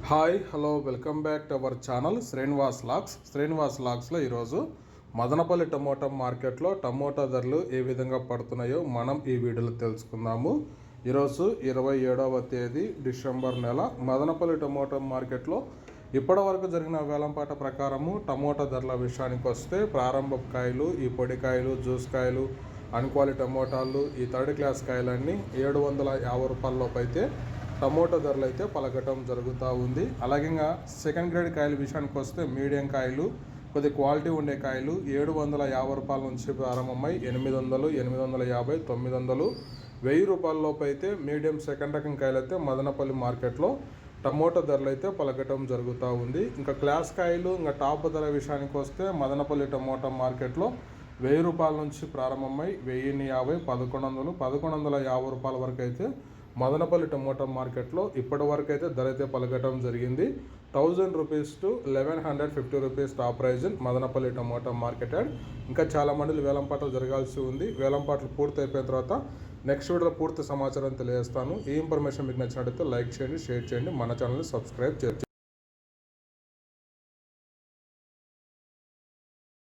Hi hello welcome back to our channel Srinivas లాక్స్లో ఈరోజు Madanapalle tomato మార్కెట్లో టమోటా ధరలు ఏ విధంగా పడుతున్నాయో మనం ఈ వీడియోలో తెలుసుకుందాము. ఈరోజు 27వ తేదీ డిసెంబర్ నెల మదనపల్లి టమోటా మార్కెట్లో ఇప్పటి వరకు జరిగిన వేలంపాట ప్రకారము టమోటా ధరల విషయానికి వస్తే ప్రారంభ కాయలు, ఈ పొడి కాయలు, జ్యూస్ కాయలు, అన్క్వాలిటీ టమోటాలు, ఈ థర్డ్ క్లాస్ కాయలన్నీ 750 రూపాయలలోపు అయితే టమోటా ధరలు అయితే పలకటం జరుగుతూ ఉంది. అలాగే సెకండ్ గ్రేడ్ కాయల విషయానికి వస్తే మీడియం కాయలు, కొద్ది క్వాలిటీ ఉండే కాయలు 750 రూపాయల నుంచి ప్రారంభమై 800, 850, 900, 1000 రూపాయల లోపు అయితే మీడియం సెకండ్ రకం కాయలు అయితే మదనపల్లి మార్కెట్లో టమోటా ధరలు అయితే పలకటం జరుగుతూ ఉంది. ఇంకా క్లాస్ కాయలు, ఇంకా టాప్ ధర విషయానికి వస్తే మదనపల్లి టమోటా మార్కెట్లో 1000 రూపాయల నుంచి ప్రారంభమై 1050, 1100, 1150 రూపాయల వరకు అయితే మదనపల్లి టమోటా మార్కెట్లో ఇప్పటి వరకు అయితే ధర అయితే పలకటం జరిగింది. 1000 rupees to 1150 rupees top prize Madanapalle tomato market. ఇంకా చాలా మంది వేలంపాటలు జరగాల్సి ఉంది. వేలంపాటలు పూర్తి అయిపోయిన తర్వాత నెక్స్ట్ వీడియోలో పూర్తి సమాచారం తెలియజేస్తాను. ఈ ఇన్ఫర్మేషన్ మీకు నచ్చినట్లయితే లైక్ చేయండి, షేర్ చేయండి, మన ఛానల్ని సబ్స్క్రైబ్ చేయండి.